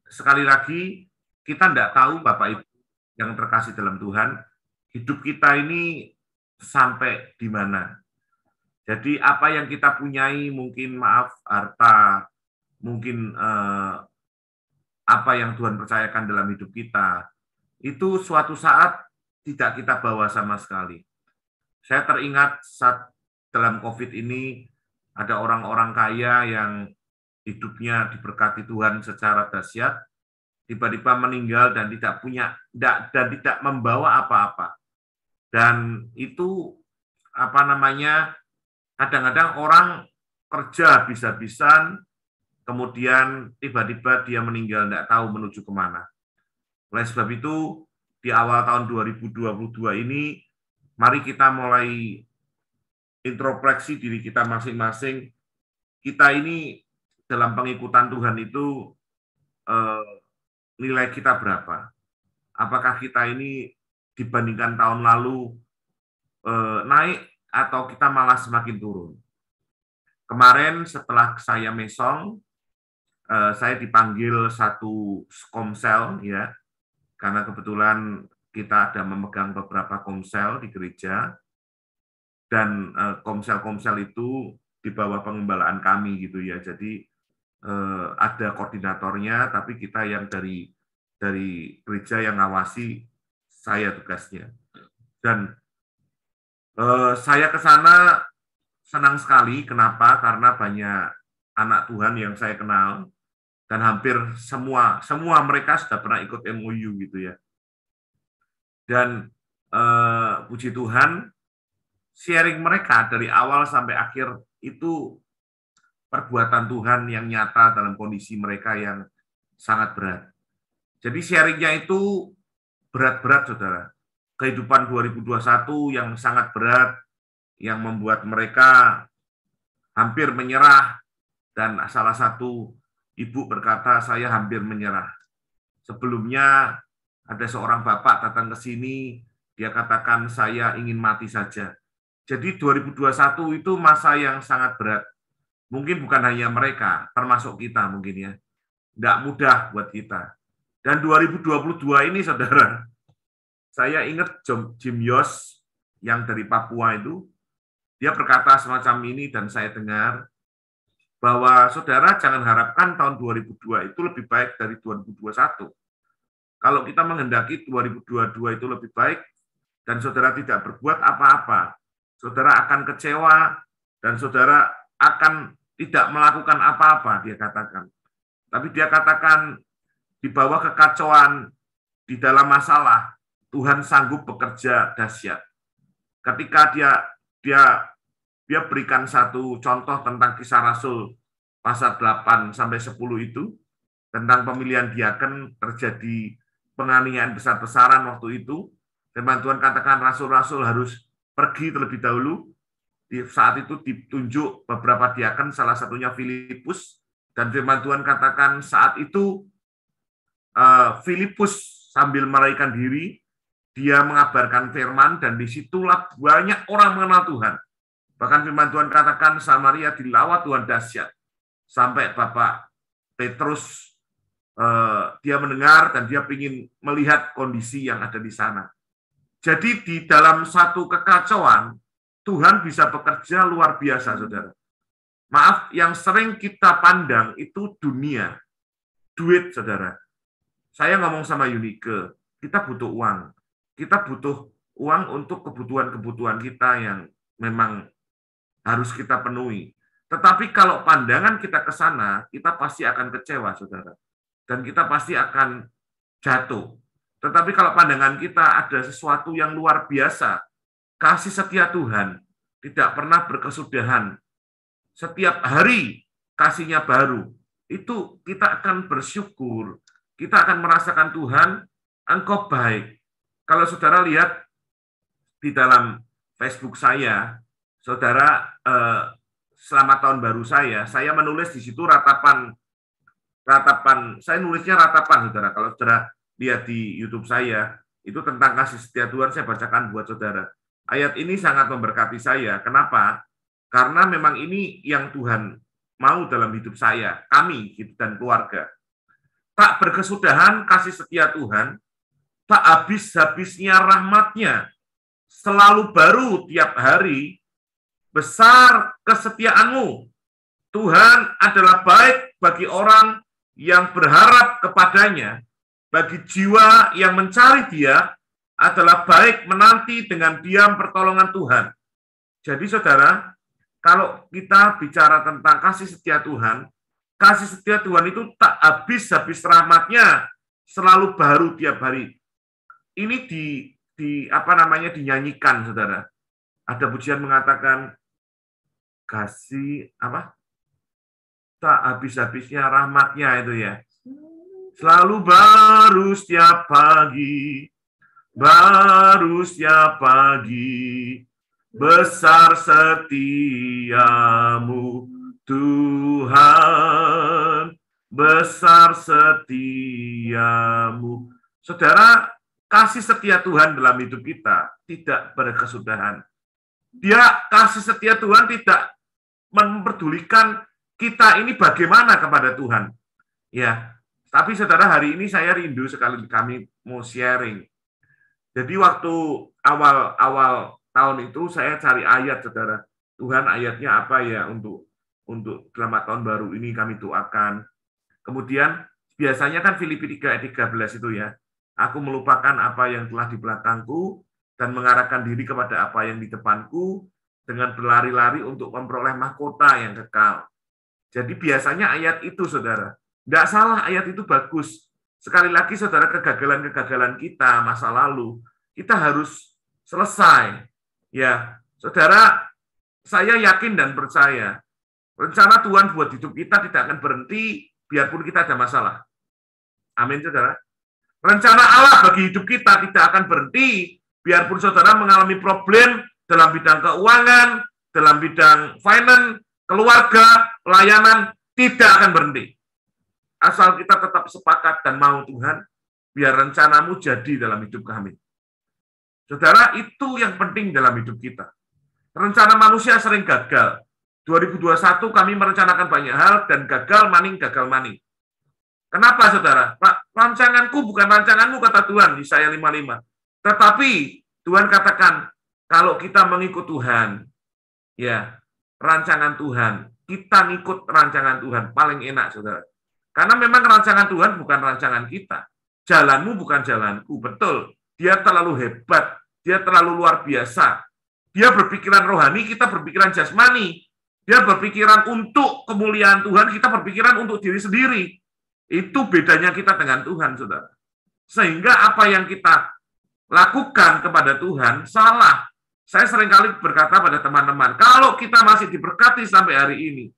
sekali lagi, kita tidak tahu Bapak Ibu yang terkasih dalam Tuhan, hidup kita ini sampai di mana. Jadi apa yang kita punyai, mungkin maaf, harta, mungkin apa yang Tuhan percayakan dalam hidup kita, itu suatu saat tidak kita bawa sama sekali. Saya teringat saat dalam COVID ini, ada orang-orang kaya yang hidupnya diberkati Tuhan secara dahsyat, tiba-tiba meninggal dan tidak punya dan tidak membawa apa-apa. Dan itu kadang-kadang orang kerja habis-habisan, kemudian tiba-tiba dia meninggal, tidak tahu menuju kemana. Oleh sebab itu, di awal tahun 2022 ini, mari kita mulai introspeksi diri kita masing-masing. Kita ini dalam pengikutan Tuhan itu nilai kita berapa? Apakah kita ini dibandingkan tahun lalu naik atau kita malah semakin turun? Kemarin setelah saya mesong, saya dipanggil satu komsel, ya, karena kebetulan kita ada memegang beberapa komsel di gereja, dan komsel-komsel itu di bawah pengembalaan kami gitu ya. Jadi ada koordinatornya, tapi kita yang dari gereja yang ngawasi, saya tugasnya. Dan saya ke sana senang sekali. Kenapa? Karena banyak anak Tuhan yang saya kenal, dan hampir semua mereka sudah pernah ikut MOU gitu ya. Dan puji Tuhan, sharing mereka dari awal sampai akhir itu perbuatan Tuhan yang nyata dalam kondisi mereka yang sangat berat. Jadi sharingnya itu berat-berat, saudara. Kehidupan 2021 yang sangat berat, yang membuat mereka hampir menyerah, dan salah satu ibu berkata, saya hampir menyerah. Sebelumnya ada seorang bapak datang ke sini, dia katakan saya ingin mati saja. Jadi 2021 itu masa yang sangat berat. Mungkin bukan hanya mereka, termasuk kita mungkin ya. Tidak mudah buat kita. Dan 2022 ini, saudara, saya ingat Jim Yos yang dari Papua itu, dia berkata semacam ini, dan saya dengar, bahwa saudara jangan harapkan tahun 2002 itu lebih baik dari 2021. Kalau kita menghendaki 2022 itu lebih baik, dan saudara tidak berbuat apa-apa, saudara akan kecewa, dan saudara akan tidak melakukan apa-apa, dia katakan. Tapi dia katakan, di bawah kekacauan, di dalam masalah, Tuhan sanggup bekerja dahsyat. Ketika dia berikan satu contoh tentang Kisah Rasul pasal 8 sampai 10 itu, tentang pemilihan diaken, terjadi penganiayaan besar-besaran waktu itu. Firman Tuhan katakan rasul-rasul harus pergi terlebih dahulu. Di saat itu ditunjuk beberapa diaken, salah satunya Filipus, dan firman Tuhan katakan saat itu Filipus sambil melarikan diri, dia mengabarkan firman, dan disitulah banyak orang mengenal Tuhan. Bahkan firman Tuhan katakan Samaria dilawat Tuhan dahsyat, sampai Bapak Petrus dia mendengar dan dia ingin melihat kondisi yang ada di sana. Jadi di dalam satu kekacauan, Tuhan bisa bekerja luar biasa, saudara. Maaf, yang sering kita pandang itu dunia, duit, saudara. Saya ngomong sama Yunike, kita butuh uang. Kita butuh uang untuk kebutuhan-kebutuhan kita yang memang harus kita penuhi. Tetapi kalau pandangan kita ke sana, kita pasti akan kecewa, saudara. Dan kita pasti akan jatuh. Tetapi kalau pandangan kita ada sesuatu yang luar biasa, kasih setia Tuhan, tidak pernah berkesudahan. Setiap hari kasihnya baru. Itu kita akan bersyukur. Kita akan merasakan Tuhan, Engkau baik. Kalau saudara lihat di dalam Facebook saya, saudara, selamat tahun baru saya menulis di situ ratapan, saya nulisnya ratapan, saudara. Kalau saudara lihat di YouTube saya, itu tentang kasih setia Tuhan, saya bacakan buat saudara. Ayat ini sangat memberkati saya. Kenapa? Karena memang ini yang Tuhan mau dalam hidup saya, kami, dan keluarga. tak berkesudahan kasih setia Tuhan, tak habis-habisnya rahmat-Nya, selalu baru tiap hari, besar kesetiaan-Mu. Tuhan adalah baik bagi orang yang berharap kepadanya, bagi jiwa yang mencari Dia, adalah baik menanti dengan diam pertolongan Tuhan. Jadi saudara, kalau kita bicara tentang kasih setia Tuhan itu tak habis-habis rahmat-Nya, selalu baru tiap hari. Ini dinyanyikan, saudara. Ada pujian mengatakan kasih apa? Tak habis-habisnya rahmat-Nya itu ya. Selalu baru setiap pagi, besar setiamu Tuhan, besar setiamu. Saudara, kasih setia Tuhan dalam hidup kita tidak berkesudahan. Kasih setia Tuhan tidak memperdulikan kita ini bagaimana kepada Tuhan. Ya, tapi saudara, hari ini saya rindu sekali kami mau sharing. Jadi waktu awal tahun itu saya cari ayat, saudara. Tuhan, ayatnya apa ya untuk selamat tahun baru ini kami doakan. Kemudian biasanya kan Filipi 3 ayat 13 itu ya. Aku melupakan apa yang telah di belakangku dan mengarahkan diri kepada apa yang di depanku dengan berlari-lari untuk memperoleh mahkota yang kekal. Jadi biasanya ayat itu, saudara. Tidak salah, ayat itu bagus. Sekali lagi, saudara, kegagalan-kegagalan kita masa lalu, kita harus selesai. Ya, saudara, saya yakin dan percaya, rencana Tuhan buat hidup kita tidak akan berhenti, biarpun kita ada masalah. Amin, saudara. Rencana Allah bagi hidup kita tidak akan berhenti, biarpun saudara mengalami problem dalam bidang keuangan, dalam bidang finance, keluarga, pelayanan, tidak akan berhenti. Asal kita tetap sepakat dan mau Tuhan, biar rencanamu jadi dalam hidup kami. Saudara, itu yang penting dalam hidup kita. Rencana manusia sering gagal. 2021 kami merencanakan banyak hal dan gagal maning. Kenapa, saudara? Pak, rancanganku bukan rancanganmu, kata Tuhan, Yesaya 55. Tetapi Tuhan katakan, kalau kita mengikut Tuhan, ya, rancangan Tuhan, kita ngikut rancangan Tuhan, paling enak, saudara. Karena memang rancangan Tuhan bukan rancangan kita. Jalanmu bukan jalanku, betul. Dia terlalu hebat, dia terlalu luar biasa. Dia berpikiran rohani, kita berpikiran jasmani. Dia berpikiran untuk kemuliaan Tuhan, kita berpikiran untuk diri sendiri. Itu bedanya kita dengan Tuhan, saudara. Sehingga apa yang kita lakukan kepada Tuhan salah. Saya seringkali berkata pada teman-teman, kalau kita masih diberkati sampai hari ini,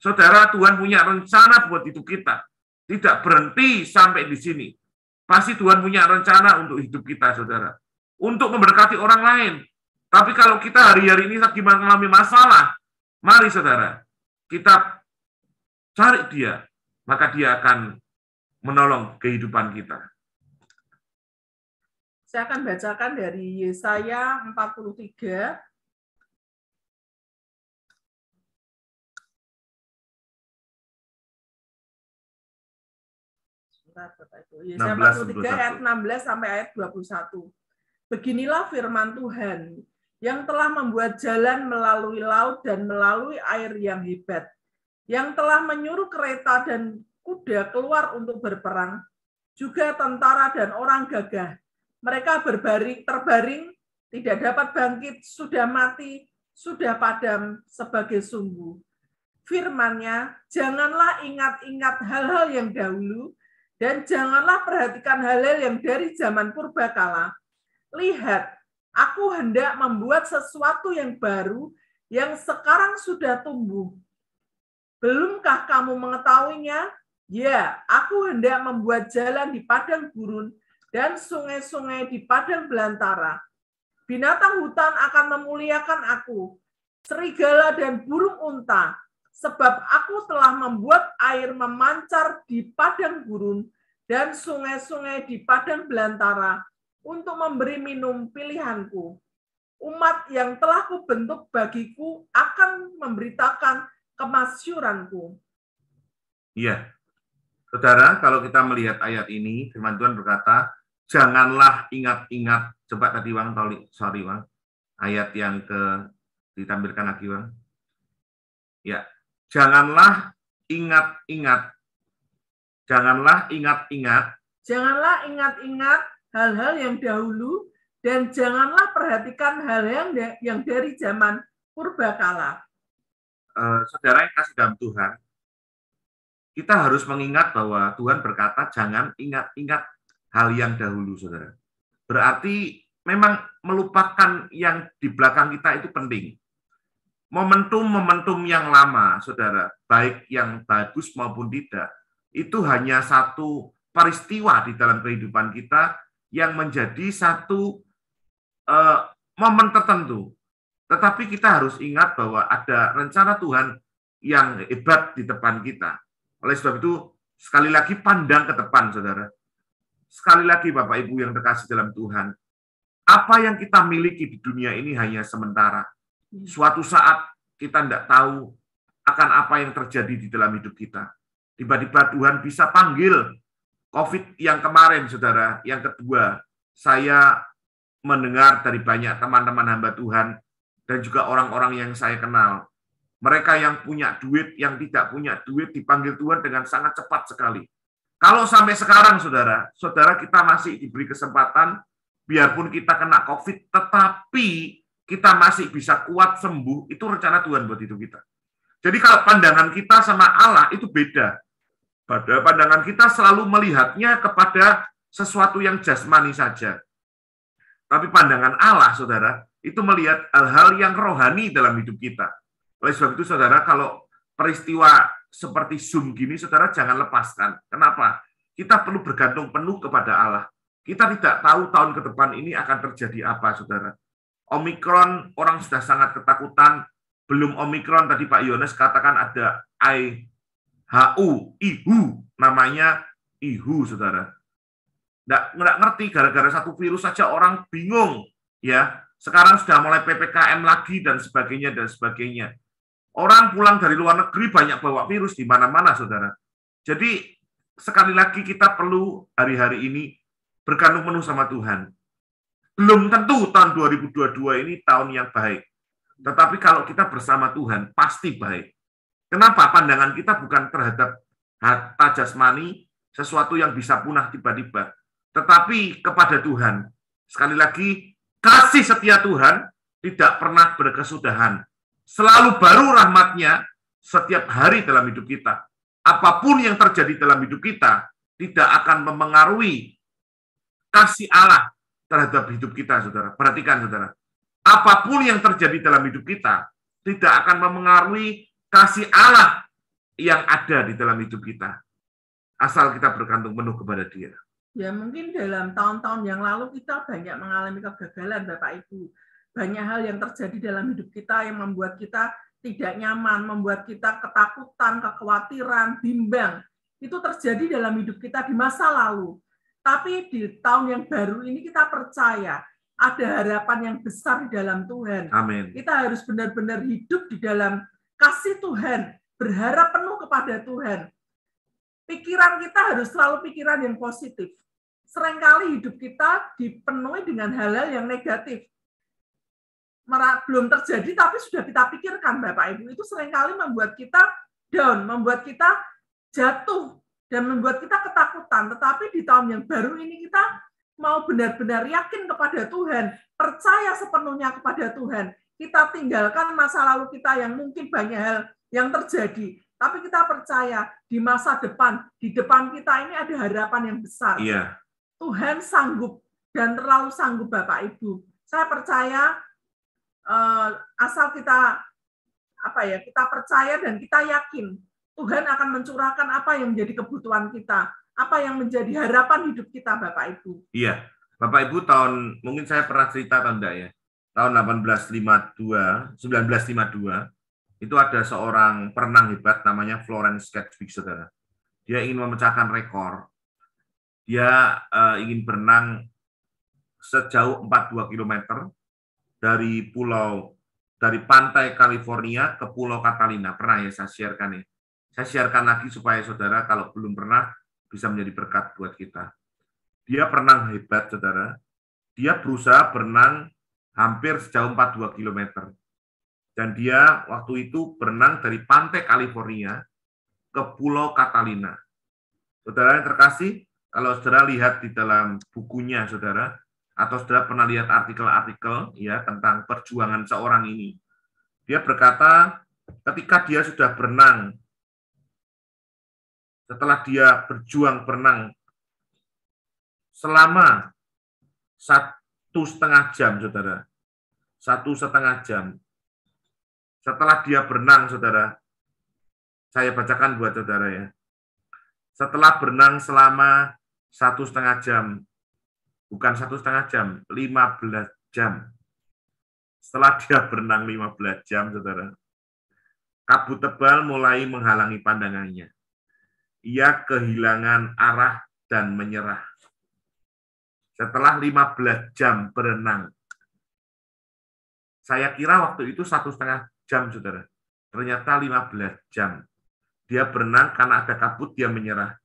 saudara, Tuhan punya rencana buat hidup kita. Tidak berhenti sampai di sini. Pasti Tuhan punya rencana untuk hidup kita, saudara. Untuk memberkati orang lain. Tapi kalau kita hari-hari ini lagi mengalami masalah, mari, saudara, kita cari Dia. Maka Dia akan menolong kehidupan kita. Saya akan bacakan dari Yesaya 43. Yesaya 43 ayat 16 sampai ayat 21. Beginilah firman Tuhan, yang telah membuat jalan melalui laut dan melalui air yang hebat, yang telah menyuruh kereta dan kuda keluar untuk berperang, juga tentara dan orang gagah. Mereka terbaring, tidak dapat bangkit, sudah mati, sudah padam sebagai sumbu. Firman-Nya, janganlah ingat-ingat hal-hal yang dahulu, dan janganlah perhatikan hal-hal yang dari zaman purbakala. Lihat, aku hendak membuat sesuatu yang baru, yang sekarang sudah tumbuh. Belumkah kamu mengetahuinya? Ya, aku hendak membuat jalan di padang gurun dan sungai-sungai di padang belantara. Binatang hutan akan memuliakan aku, serigala dan burung unta, sebab aku telah membuat air memancar di padang gurun dan sungai-sungai di padang belantara untuk memberi minum pilihanku. Umat yang telah kubentuk bagiku akan memberitakan kemasyuranku. Iya. Saudara, kalau kita melihat ayat ini, firman Tuhan berkata, janganlah ingat-ingat, coba tadi Wang, sorry Wang, ayat yang ditampilkan lagi Wang. Ya, janganlah ingat-ingat, janganlah ingat-ingat hal-hal yang dahulu, dan janganlah perhatikan hal yang dari zaman purbakala. Saudara yang kasih dalam Tuhan, kita harus mengingat bahwa Tuhan berkata jangan ingat-ingat hal yang dahulu, saudara. Berarti memang melupakan yang di belakang kita itu penting. Momentum-momentum yang lama, saudara, baik yang bagus maupun tidak, itu hanya satu peristiwa di dalam kehidupan kita yang menjadi satu momen tertentu. Tetapi kita harus ingat bahwa ada rencana Tuhan yang hebat di depan kita. Oleh sebab itu, sekali lagi pandang ke depan, saudara. Sekali lagi, Bapak Ibu yang terkasih dalam Tuhan, apa yang kita miliki di dunia ini hanya sementara. Suatu saat kita tidak tahu akan apa yang terjadi di dalam hidup kita. Tiba-tiba Tuhan bisa panggil. COVID yang kemarin, saudara, yang kedua, saya mendengar dari banyak teman-teman hamba Tuhan dan juga orang-orang yang saya kenal. Mereka yang punya duit, yang tidak punya duit, dipanggil Tuhan dengan sangat cepat sekali. Kalau sampai sekarang, saudara kita masih diberi kesempatan, biarpun kita kena COVID, tetapi kita masih bisa kuat sembuh, itu rencana Tuhan buat hidup kita. Jadi kalau pandangan kita sama Allah itu beda. Pada pandangan kita selalu melihatnya kepada sesuatu yang jasmani saja. Tapi pandangan Allah, saudara, itu melihat hal-hal yang rohani dalam hidup kita. Oleh sebab itu, saudara, kalau peristiwa seperti Zoom gini, saudara jangan lepaskan. Kenapa? Kita perlu bergantung penuh kepada Allah. Kita tidak tahu tahun ke depan ini akan terjadi apa, saudara. Omikron, orang sudah sangat ketakutan. Belum Omikron, tadi Pak Yones katakan ada IHU, namanya IHU, saudara. Nggak ngerti, gara-gara satu virus saja orang bingung. Ya, sekarang sudah mulai PPKM lagi dan sebagainya dan sebagainya. Orang pulang dari luar negeri banyak bawa virus di mana-mana, saudara. Jadi sekali lagi kita perlu hari-hari ini bergantung penuh sama Tuhan. Belum tentu tahun 2022 ini tahun yang baik. Tetapi kalau kita bersama Tuhan pasti baik. Kenapa? Pandangan kita bukan terhadap harta jasmani, sesuatu yang bisa punah tiba-tiba, tetapi kepada Tuhan. Sekali lagi, kasih setia Tuhan tidak pernah berkesudahan. Selalu baru rahmat-Nya setiap hari dalam hidup kita. Apapun yang terjadi dalam hidup kita tidak akan memengaruhi kasih Allah terhadap hidup kita, saudara. Perhatikan, saudara. Apapun yang terjadi dalam hidup kita tidak akan memengaruhi kasih Allah yang ada di dalam hidup kita. Asal kita bergantung penuh kepada Dia. Ya, mungkin dalam tahun-tahun yang lalu kita banyak mengalami kegagalan, Bapak Ibu. Banyak hal yang terjadi dalam hidup kita yang membuat kita tidak nyaman, membuat kita ketakutan, kekhawatiran, bimbang. Itu terjadi dalam hidup kita di masa lalu. Tapi di tahun yang baru ini kita percaya ada harapan yang besar di dalam Tuhan. Amin. Kita harus benar-benar hidup di dalam kasih Tuhan, berharap penuh kepada Tuhan. Pikiran kita harus selalu pikiran yang positif. Seringkali hidup kita dipenuhi dengan hal-hal yang negatif. Belum terjadi, tapi sudah kita pikirkan, Bapak Ibu. Itu seringkali membuat kita down, membuat kita jatuh, dan membuat kita ketakutan. Tetapi di tahun yang baru ini kita mau benar-benar yakin kepada Tuhan, percaya sepenuhnya kepada Tuhan. Kita tinggalkan masa lalu kita yang mungkin banyak hal yang terjadi. Tapi kita percaya di masa depan, di depan kita ini ada harapan yang besar. Iya. Tuhan sanggup dan terlalu sanggup, Bapak Ibu. Saya percaya asal kita kita percaya dan kita yakin Tuhan akan mencurahkan apa yang menjadi kebutuhan kita, apa yang menjadi harapan hidup kita, Bapak Ibu. Iya, Bapak Ibu, mungkin saya pernah cerita atau enggak ya, tahun 1952 itu ada seorang perenang hebat namanya Florence Sedgwick, saudara. Dia ingin memecahkan rekor. Dia ingin berenang sejauh 42 km dari pantai California ke Pulau Catalina. Pernah ya saya sharekan ya. Saya sharekan lagi supaya saudara kalau belum pernah bisa menjadi berkat buat kita. Dia berenang hebat, saudara. Dia berusaha berenang hampir sejauh 42 km. Dan dia waktu itu berenang dari pantai California ke Pulau Catalina. Saudara yang terkasih, kalau saudara lihat di dalam bukunya, saudara, atau saudara pernah lihat artikel-artikel ya tentang perjuangan seorang ini, dia berkata ketika dia sudah berenang, setelah dia berjuang berenang selama 1,5 jam, saudara, 1,5 jam, setelah dia berenang, saudara, saya bacakan buat saudara ya. Setelah berenang selama 1,5 jam, bukan 1,5 jam, 15 jam. Setelah dia berenang 15 jam, saudara, kabut tebal mulai menghalangi pandangannya. Ia kehilangan arah dan menyerah. Setelah 15 jam berenang, saya kira waktu itu 1,5 jam, saudara. Ternyata 15 jam. Dia berenang karena ada kabut, dia menyerah.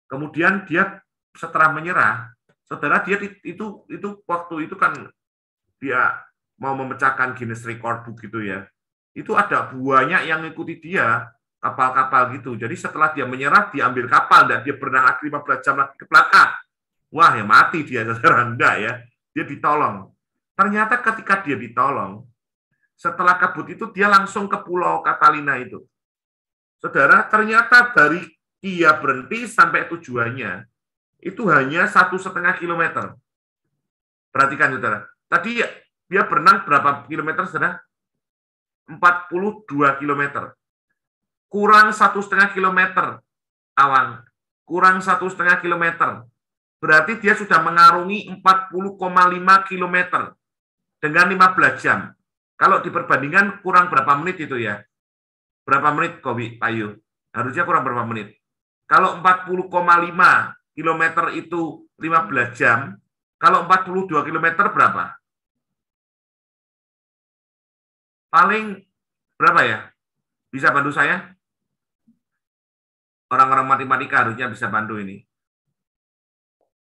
Kemudian dia setelah menyerah, saudara, dia itu waktu itu kan dia mau memecahkan Guinness Record Book gitu ya. Itu ada banyak yang ngikuti dia, kapal-kapal gitu. Jadi setelah dia menyerah, dia ambil kapal dan dia berenang lagi 15 jam lagi ke belakang. Wah, ya mati dia, saudara. Enggak ya. Dia ditolong. Ternyata ketika dia ditolong, setelah kabut itu dia langsung ke Pulau Catalina itu. Saudara, ternyata dari dia berhenti sampai tujuannya itu hanya 1,5 kilometer. Perhatikan, saudara. Tadi dia berenang berapa kilometer, saudara? 42 kilometer. Kurang 1,5 kilometer, Awang. Kurang 1,5 kilometer. Berarti dia sudah mengarungi 40,5 kilometer dengan 15 jam. Kalau diperbandingkan kurang berapa menit itu ya? Berapa menit, Kobi, Ayu? Harusnya kurang berapa menit? Kalau 40,5 kilometer itu 15 jam, kalau 42 kilometer berapa? Paling berapa ya? Bisa bantu saya? Orang-orang matematika harusnya bisa bantu ini.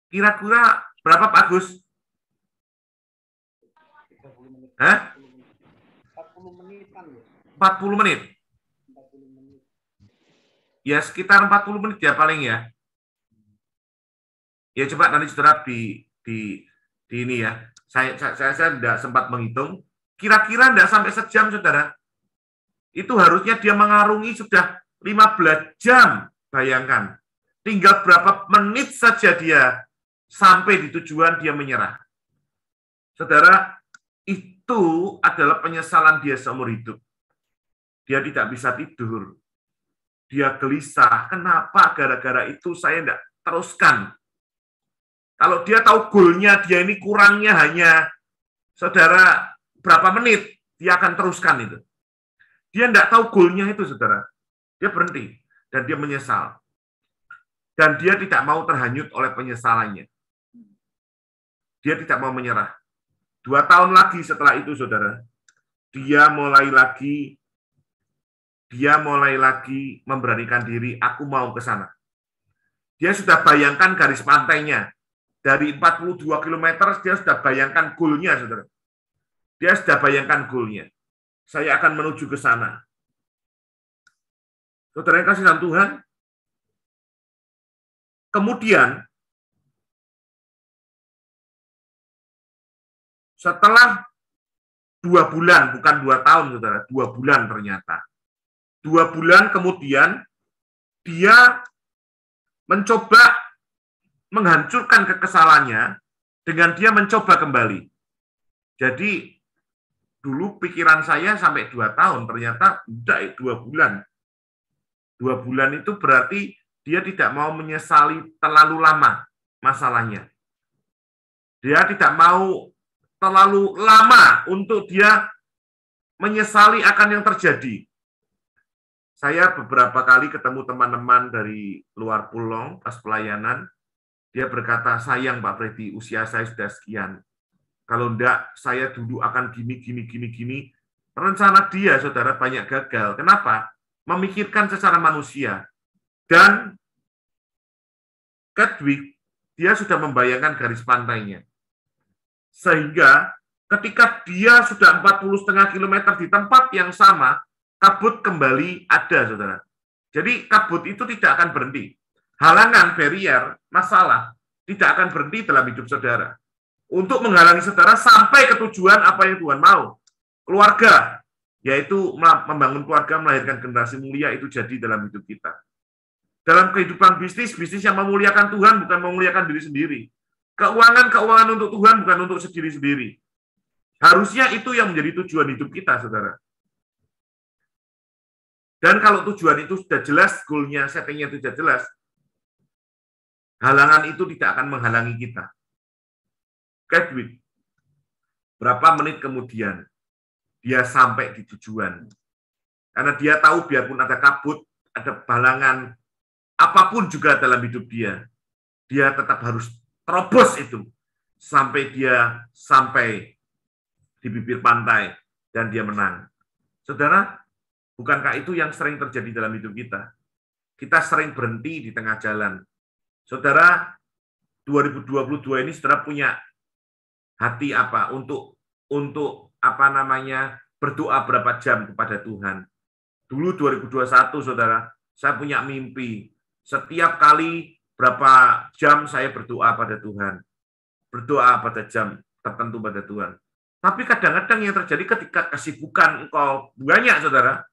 Kira-kira berapa, Pak Agus? 40 menit. Hah? 40 menitan. 40 menit? 40 menit. Ya, sekitar 40 menit ya paling ya. Ya, coba nanti saudara di ini ya. Saya tidak sempat menghitung. Kira-kira tidak sampai sejam, saudara. Itu harusnya dia mengarungi sudah 15 jam. Bayangkan. Tinggal berapa menit saja dia sampai di tujuan, dia menyerah. Saudara, itu adalah penyesalan dia seumur hidup. Dia tidak bisa tidur. Dia gelisah. Kenapa? Gara-gara itu saya tidak teruskan. Kalau dia tahu goalnya, dia ini kurangnya hanya, saudara, berapa menit, dia akan teruskan itu. Dia tidak tahu goalnya itu, saudara. Dia berhenti. Dan dia menyesal. Dan dia tidak mau terhanyut oleh penyesalannya. Dia tidak mau menyerah. 2 tahun lagi setelah itu, saudara, dia mulai lagi memberanikan diri, aku mau ke sana. Dia sudah bayangkan garis pantainya. Dari 42 km, dia sudah bayangkan goalnya, saudara. Dia sudah bayangkan goalnya. Saya akan menuju ke sana. Saudara yang kasih dalam Tuhan, kemudian setelah 2 bulan, bukan 2 tahun, saudara, 2 bulan ternyata. 2 bulan kemudian, dia mencoba menghancurkan kekesalannya dengan dia mencoba kembali. Jadi, dulu pikiran saya sampai 2 tahun, ternyata tidak, 2 bulan. 2 bulan itu berarti dia tidak mau menyesali terlalu lama masalahnya. Dia tidak mau terlalu lama untuk dia menyesali akan yang terjadi. Saya beberapa kali ketemu teman-teman dari luar pulau pas pelayanan, dia berkata, sayang Pak Freddy, usia saya sudah sekian. Kalau enggak, saya dulu akan gini. Rencana dia, saudara, banyak gagal. Kenapa? Memikirkan secara manusia. Dan Kedwig, dia sudah membayangkan garis pantainya. Sehingga ketika dia sudah 40,5 km di tempat yang sama, kabut kembali ada, saudara. Jadi kabut itu tidak akan berhenti. Halangan, barrier, masalah tidak akan berhenti dalam hidup saudara. Untuk menghalangi saudara sampai ke tujuan apa yang Tuhan mau. Keluarga, yaitu membangun keluarga, melahirkan generasi mulia, itu jadi dalam hidup kita. Dalam kehidupan bisnis, bisnis yang memuliakan Tuhan bukan memuliakan diri sendiri. Keuangan untuk Tuhan bukan untuk sendiri-sendiri. Harusnya itu yang menjadi tujuan hidup kita, saudara. Dan kalau tujuan itu sudah jelas, goalnya, settingnya itu sudah jelas, halangan itu tidak akan menghalangi kita. Kedwig, berapa menit kemudian dia sampai di tujuan. Karena dia tahu biarpun ada kabut, ada halangan, apapun juga dalam hidup dia tetap harus terobos itu sampai dia sampai di bibir pantai dan dia menang. Saudara, bukankah itu yang sering terjadi dalam hidup kita? Kita sering berhenti di tengah jalan. Saudara, 2022 ini saudara punya hati apa untuk berdoa berapa jam kepada Tuhan. Dulu 2021 saudara, saya punya mimpi. Setiap kali berapa jam saya berdoa pada Tuhan. Berdoa pada jam tertentu pada Tuhan. Tapi kadang-kadang yang terjadi ketika kesibukan engkau banyak, saudara,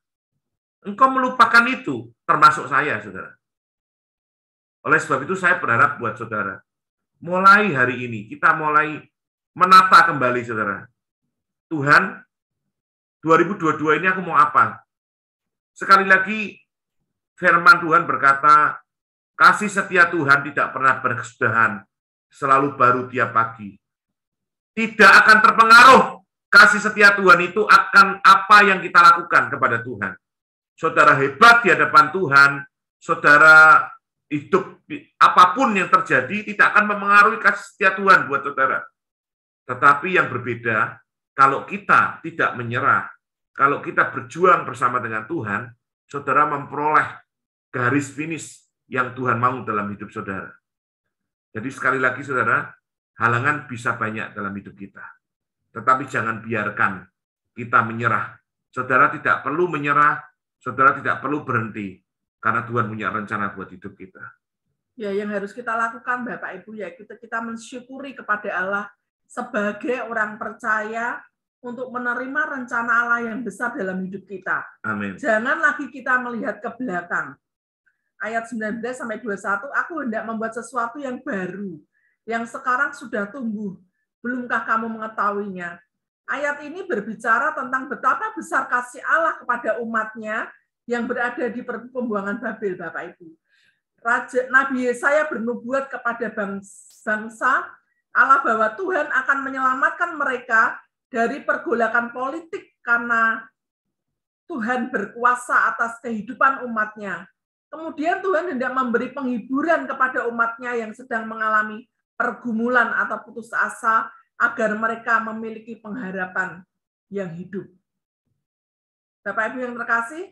engkau melupakan itu, termasuk saya, saudara. Oleh sebab itu saya berharap buat saudara, mulai hari ini kita mulai menata kembali, saudara. Tuhan, 2022 ini aku mau apa? Sekali lagi, firman Tuhan berkata, kasih setia Tuhan tidak pernah berkesudahan, selalu baru tiap pagi. Tidak akan terpengaruh kasih setia Tuhan itu akan apa yang kita lakukan kepada Tuhan. Saudara hebat di hadapan Tuhan, saudara hidup apapun yang terjadi tidak akan mempengaruhi kasih setia Tuhan buat saudara. Tetapi yang berbeda, kalau kita tidak menyerah, kalau kita berjuang bersama dengan Tuhan, saudara memperoleh garis finish yang Tuhan mau dalam hidup saudara. Jadi sekali lagi saudara, halangan bisa banyak dalam hidup kita. Tetapi jangan biarkan kita menyerah. Saudara tidak perlu menyerah, saudara tidak perlu berhenti, karena Tuhan punya rencana buat hidup kita. Ya, yang harus kita lakukan Bapak Ibu, ya kita mensyukuri kepada Allah sebagai orang percaya untuk menerima rencana Allah yang besar dalam hidup kita. Amin. Jangan lagi kita melihat ke belakang. Ayat 19-21, aku hendak membuat sesuatu yang baru, yang sekarang sudah tumbuh. Belumkah kamu mengetahuinya? Ayat ini berbicara tentang betapa besar kasih Allah kepada umatnya yang berada di pembuangan Babel, Bapak Ibu. Nabi Yesaya bernubuat kepada bangsa Allah bahwa Tuhan akan menyelamatkan mereka dari pergolakan politik karena Tuhan berkuasa atas kehidupan umatnya. Kemudian Tuhan hendak memberi penghiburan kepada umatnya yang sedang mengalami pergumulan atau putus asa agar mereka memiliki pengharapan yang hidup. Bapak Ibu yang terkasih,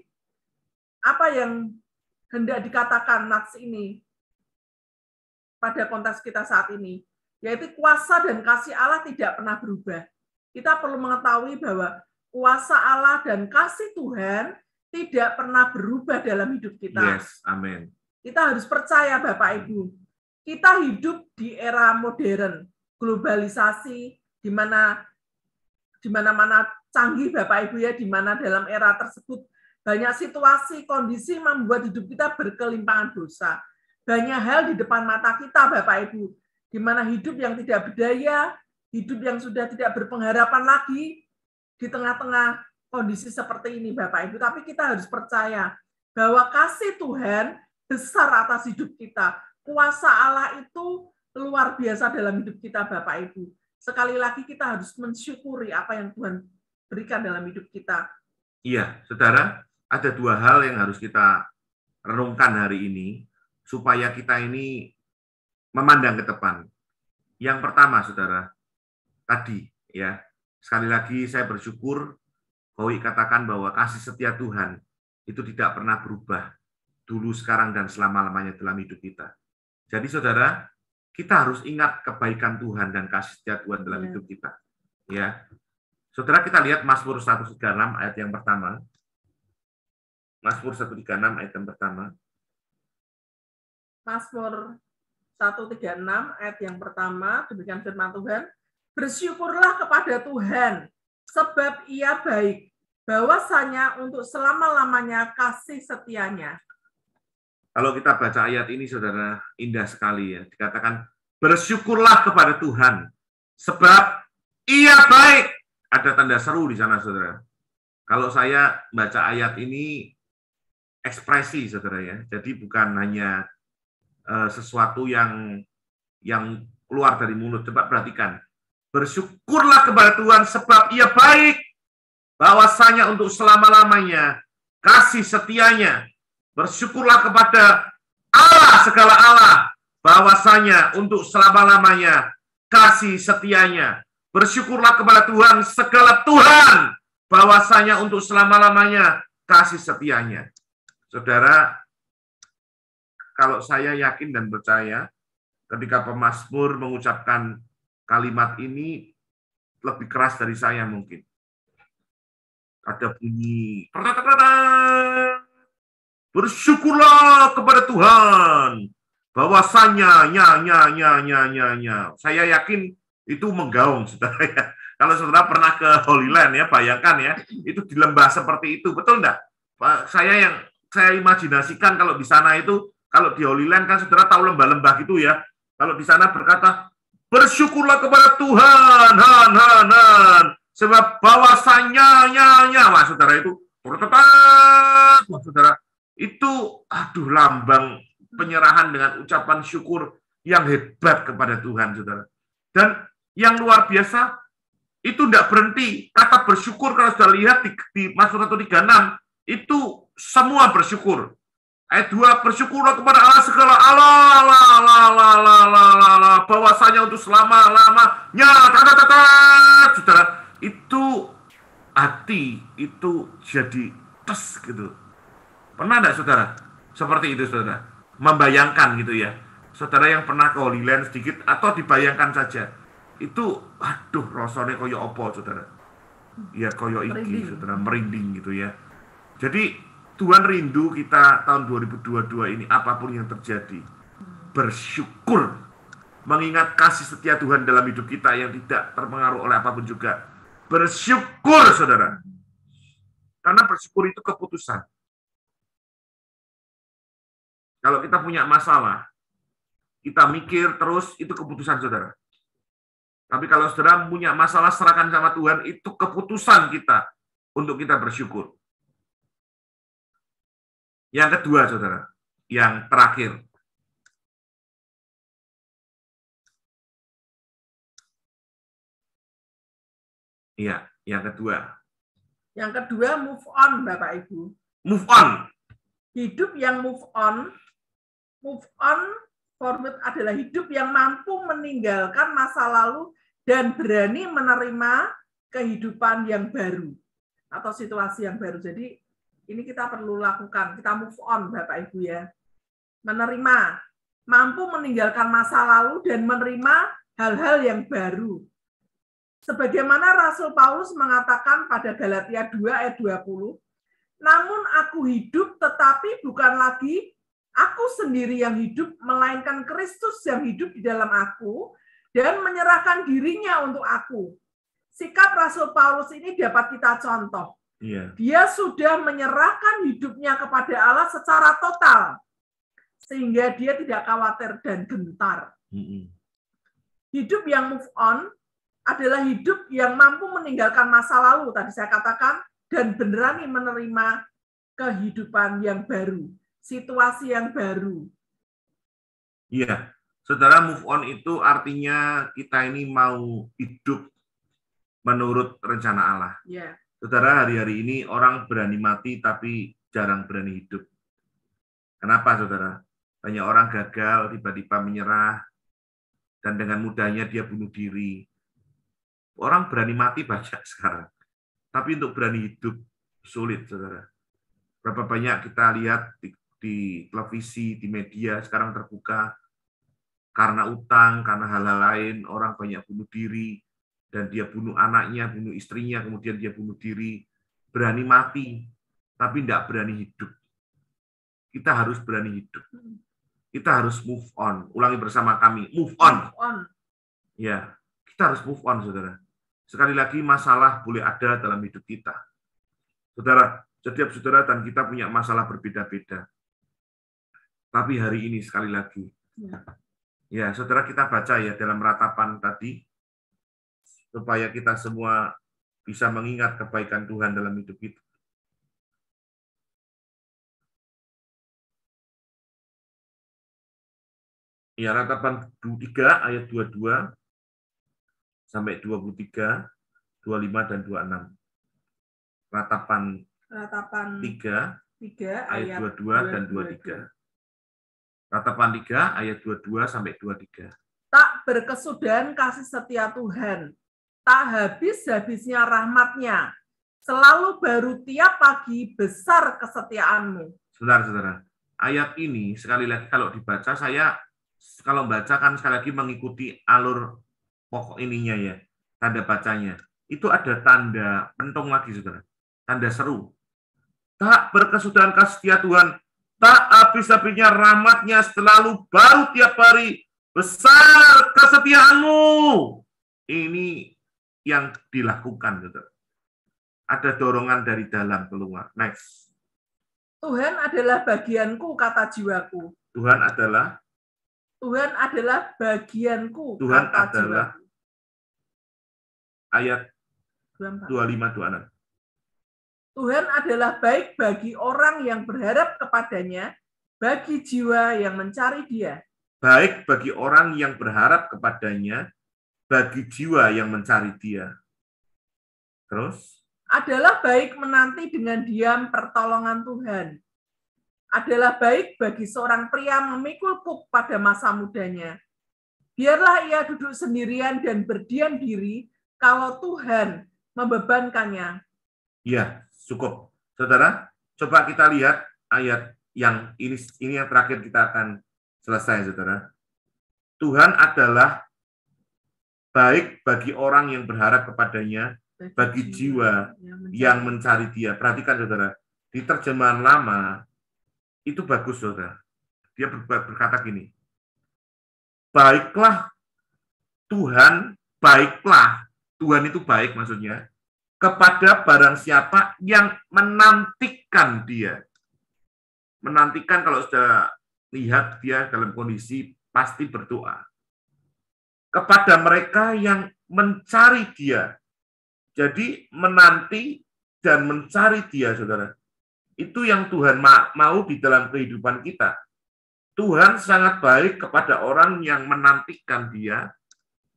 apa yang hendak dikatakan nats ini pada konteks kita saat ini? Yaitu kuasa dan kasih Allah tidak pernah berubah. Kita perlu mengetahui bahwa kuasa Allah dan kasih Tuhan tidak pernah berubah dalam hidup kita. Yes, amin. Kita harus percaya Bapak Ibu, kita hidup di era modern, globalisasi, di mana-mana canggih Bapak Ibu ya, di mana dalam era tersebut banyak situasi, kondisi membuat hidup kita berkelimpangan dosa. Banyak hal di depan mata kita Bapak Ibu, di mana hidup yang tidak berdaya, hidup yang sudah tidak berpengharapan lagi di tengah-tengah kondisi seperti ini Bapak Ibu. Tapi kita harus percaya bahwa kasih Tuhan besar atas hidup kita. Kuasa Allah itu luar biasa dalam hidup kita Bapak Ibu. Sekali lagi kita harus mensyukuri apa yang Tuhan berikan dalam hidup kita. Iya, saudara, ada dua hal yang harus kita renungkan hari ini supaya kita ini memandang ke depan. Yang pertama, saudara, tadi ya, sekali lagi saya bersyukur Kowi katakan bahwa kasih setia Tuhan itu tidak pernah berubah dulu, sekarang, dan selama-lamanya dalam hidup kita. Jadi saudara, kita harus ingat kebaikan Tuhan dan kasih setia Tuhan dalam hidup kita. Ya, saudara, kita lihat Mazmur 136 ayat yang pertama. Mazmur 136 ayat yang pertama. Mazmur 136 ayat yang pertama, demikian firman Tuhan. Bersyukurlah kepada Tuhan, sebab Ia baik, bahwasanya untuk selama-lamanya kasih setianya. Kalau kita baca ayat ini, saudara, indah sekali ya. Dikatakan, bersyukurlah kepada Tuhan, sebab Ia baik. Ada tanda seru di sana, saudara. Kalau saya baca ayat ini, ekspresi, saudara ya. Jadi bukan hanya sesuatu yang keluar dari mulut. Coba perhatikan. Bersyukurlah kepada Tuhan, sebab Ia baik, bahwasanya untuk selama-lamanya kasih setianya. Bersyukurlah kepada Allah segala Allah, bahwasanya untuk selama-lamanya kasih setianya. Bersyukurlah kepada Tuhan segala Tuhan, bahwasanya untuk selama-lamanya kasih setianya. Saudara, kalau saya yakin dan percaya, ketika pemazmur mengucapkan kalimat ini lebih keras dari saya mungkin. Ada bunyi, bersyukurlah kepada Tuhan, bahwasanya nya. Saya yakin itu menggaung, saudara ya. Kalau saudara pernah ke Holy Land ya, bayangkan ya, itu di lembah seperti itu, betul enggak? Saya imajinasikan kalau di sana itu, kalau di Holy Land kan saudara tahu lembah-lembah gitu ya. Kalau di sana berkata, bersyukurlah kepada Tuhan, sebab bahwasanya nya. Wah, saudara itu, saudara, itu lambang penyerahan dengan ucapan syukur yang hebat kepada Tuhan, saudara. Dan yang luar biasa, itu tidak berhenti. Kata bersyukur, kalau sudah lihat di Mazmur 136, itu semua bersyukur. Ayat 2, bersyukurlah kepada Allah segala Allah, bahwasanya untuk selama-lamanya, saudara, itu hati, itu jadi tes gitu. Pernah enggak, saudara? Seperti itu, saudara. Membayangkan gitu ya. Saudara yang pernah ke Holy Land sedikit, atau dibayangkan saja. Itu, rasanya koyo opo, saudara. Ya, koyo iki, saudara. Merinding gitu ya. Jadi, Tuhan rindu kita tahun 2022 ini, apapun yang terjadi. Bersyukur. Mengingat kasih setia Tuhan dalam hidup kita yang tidak terpengaruh oleh apapun juga. Bersyukur, saudara. Karena bersyukur itu keputusan. Kalau kita punya masalah, kita mikir terus, itu keputusan saudara. Tapi kalau saudara punya masalah, serahkan sama Tuhan, itu keputusan kita untuk kita bersyukur. Yang kedua, saudara, yang terakhir. Iya, yang kedua. Yang kedua, move on, Bapak Ibu. Move on. Hidup yang move on forward adalah hidup yang mampu meninggalkan masa lalu dan berani menerima kehidupan yang baru atau situasi yang baru. Jadi ini kita perlu lakukan, kita move on, Bapak Ibu ya. Menerima, mampu meninggalkan masa lalu dan menerima hal-hal yang baru. Sebagaimana Rasul Paulus mengatakan pada Galatia 2 ayat 20, namun aku hidup tetapi bukan lagi aku sendiri yang hidup, melainkan Kristus yang hidup di dalam aku dan menyerahkan dirinya untuk aku. Sikap Rasul Paulus ini dapat kita contoh. Dia sudah menyerahkan hidupnya kepada Allah secara total, sehingga dia tidak khawatir dan gentar. Hidup yang move on adalah hidup yang mampu meninggalkan masa lalu, tadi saya katakan, dan berani menerima kehidupan yang baru, situasi yang baru. Iya, saudara, move on itu artinya kita ini mau hidup menurut rencana Allah. Yeah. Saudara, hari-hari ini orang berani mati tapi jarang berani hidup. Kenapa, saudara? Banyak orang gagal, tiba-tiba menyerah, dan dengan mudahnya dia bunuh diri. Orang berani mati banyak sekarang, tapi untuk berani hidup sulit, saudara. Berapa banyak kita lihat di televisi, di media, sekarang terbuka, karena utang, karena hal-hal lain, orang banyak bunuh diri, dan dia bunuh anaknya, bunuh istrinya, kemudian dia bunuh diri, berani mati, tapi tidak berani hidup. Kita harus berani hidup. Kita harus move on. Ulangi bersama kami, move on. Move on. Ya, kita harus move on, saudara. Sekali lagi, masalah boleh ada dalam hidup kita. Saudara, setiap saudara dan kita punya masalah berbeda-beda. Tapi hari ini sekali lagi, ya, saudara, kita baca ya dalam ratapan tadi, supaya kita semua bisa mengingat kebaikan Tuhan dalam hidup kita. Ya, ratapan 3 ayat 22 sampai 23, 25 dan 26. Ratapan 3 ayat 22 dan 23. Ratapan 3 ayat 22 sampai 23. Tak berkesudahan kasih setia Tuhan, tak habis-habisnya rahmat-Nya, selalu baru tiap pagi besar kesetiaanmu. Saudara-saudara, ayat ini sekali lagi kalau dibaca, saya kalau baca kan sekali lagi mengikuti alur pokok ininya ya, tanda bacanya. Itu ada tanda pentung lagi, saudara. Tanda seru. Tak berkesudahan kasih setia Tuhan, tak habis-habisnya rahmat-Nya, selalu baru tiap hari, besar kesetiaanmu. Ini yang dilakukan, saudara. Ada dorongan dari dalam keluar. Next. Tuhan adalah bagianku, kata jiwaku. Tuhan adalah bagianku, Tuhan kata adalah jiwaku. Ayat 24. 25-26. Tuhan adalah baik bagi orang yang berharap kepadanya, bagi jiwa yang mencari Dia. Baik bagi orang yang berharap kepadanya, bagi jiwa yang mencari Dia. Terus? Adalah baik menanti dengan diam pertolongan Tuhan. Adalah baik bagi seorang pria memikul kuk pada masa mudanya. Biarlah ia duduk sendirian dan berdiam diri kalau Tuhan membebankannya. Ya, cukup. Saudara, coba kita lihat ayat yang ini yang terakhir kita akan selesai, saudara. Tuhan adalah baik bagi orang yang berharap kepadanya, bagi jiwa yang mencari Dia. Perhatikan, saudara. Di terjemahan lama, itu bagus, saudara. Dia berkata gini, baiklah Tuhan, baiklah. Tuhan itu baik maksudnya, kepada barang siapa yang menantikan Dia. Menantikan kalau sudah lihat dia dalam kondisi pasti berdoa. Kepada mereka yang mencari Dia. Jadi menanti dan mencari Dia, saudara. Itu yang Tuhan mau di dalam kehidupan kita. Tuhan sangat baik kepada orang yang menantikan Dia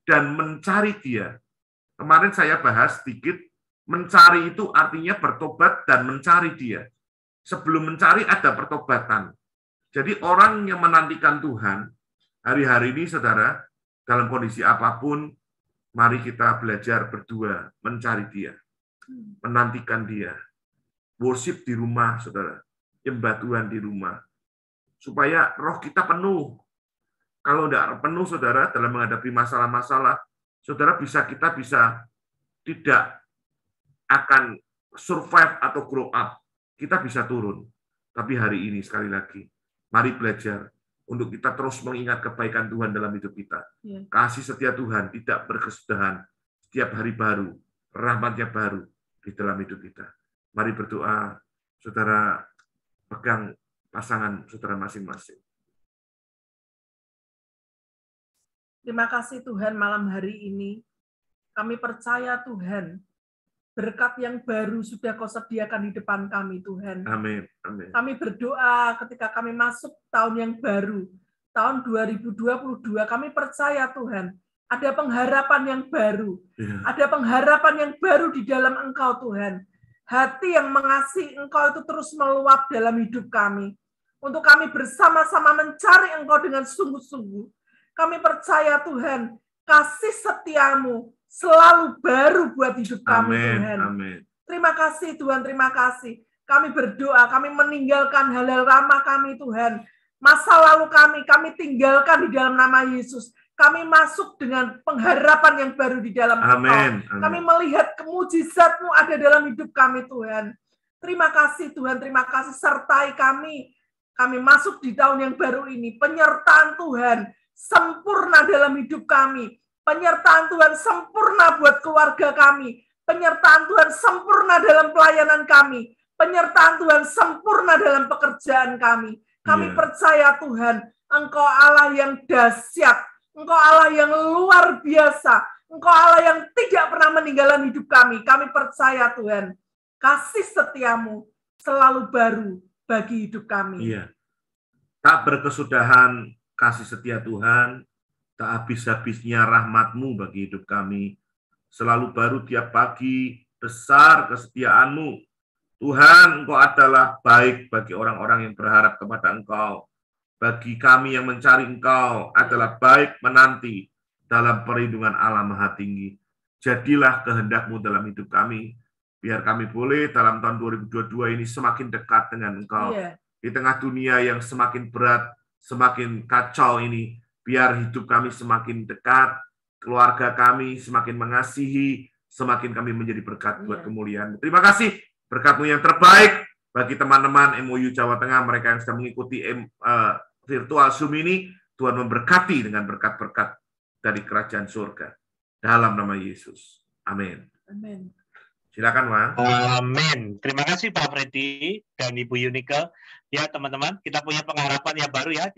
dan mencari Dia. Kemarin saya bahas sedikit, mencari itu artinya bertobat dan mencari Dia. Sebelum mencari ada pertobatan. Jadi orang yang menantikan Tuhan, hari-hari ini saudara, dalam kondisi apapun, mari kita belajar berdua, mencari Dia, menantikan Dia. Worship di rumah, saudara. Nyembah Tuhan di rumah. Supaya roh kita penuh. Kalau tidak penuh, saudara, dalam menghadapi masalah-masalah, saudara kita bisa tidak akan survive atau grow up. Kita bisa turun. Tapi hari ini, sekali lagi, mari belajar untuk kita terus mengingat kebaikan Tuhan dalam hidup kita. Kasih setia Tuhan tidak berkesudahan. Setiap hari baru, rahmat-Nya baru di dalam hidup kita. Mari berdoa, saudara pegang pasangan saudara masing-masing. Terima kasih Tuhan malam hari ini. Kami percaya Tuhan, berkat yang baru sudah Kau sediakan di depan kami Tuhan. Amin. Amin. Kami berdoa ketika kami masuk tahun yang baru, tahun 2022, kami percaya Tuhan, ada pengharapan yang baru. Ada pengharapan yang baru di dalam Engkau Tuhan. Hati yang mengasihi Engkau itu terus meluap dalam hidup kami. Untuk kami bersama-sama mencari Engkau dengan sungguh-sungguh. Kami percaya Tuhan, kasih setiamu selalu baru buat hidup kami Tuhan. Amin. Terima kasih Tuhan, terima kasih. Kami berdoa, kami meninggalkan hal-hal ramah kami Tuhan. Masa lalu kami tinggalkan di dalam nama Yesus. Kami masuk dengan pengharapan yang baru di dalam Amin. Engkau. Kami melihat mujizat-Mu ada dalam hidup kami, Tuhan. Terima kasih, Tuhan. Terima kasih, sertai kami. Kami masuk di tahun yang baru ini. Penyertaan Tuhan sempurna dalam hidup kami. Penyertaan Tuhan sempurna buat keluarga kami. Penyertaan Tuhan sempurna dalam pelayanan kami. Penyertaan Tuhan sempurna dalam pekerjaan kami. Kami percaya Tuhan, Engkau Allah yang dahsyat, Engkau Allah yang luar biasa, Engkau Allah yang tidak pernah meninggalkan hidup kami. Kami percaya Tuhan, kasih setiamu selalu baru bagi hidup kami. Iya. Tak berkesudahan kasih setia Tuhan, tak habis-habisnya rahmat-Mu bagi hidup kami. Selalu baru tiap pagi, besar kesetiaan-Mu. Tuhan, Engkau adalah baik bagi orang-orang yang berharap kepada Engkau. Bagi kami yang mencari Engkau adalah baik menanti dalam perlindungan Allah Maha Tinggi. Jadilah kehendak-Mu dalam hidup kami. Biar kami boleh dalam tahun 2022 ini semakin dekat dengan Engkau. Di tengah dunia yang semakin berat, semakin kacau ini, biar hidup kami semakin dekat, keluarga kami semakin mengasihi, semakin kami menjadi berkat buat kemuliaan. Terima kasih. Berkat-Mu yang terbaik bagi teman-teman MOU Jawa Tengah, mereka yang sedang mengikuti virtual Zoom ini, Tuhan memberkati dengan berkat-berkat dari kerajaan surga. Dalam nama Yesus. Amin. Amin. Silakan, Bang. Amin. Terima kasih Pak Freddy dan Ibu Yunike. Ya, teman-teman, kita punya pengharapan yang baru ya.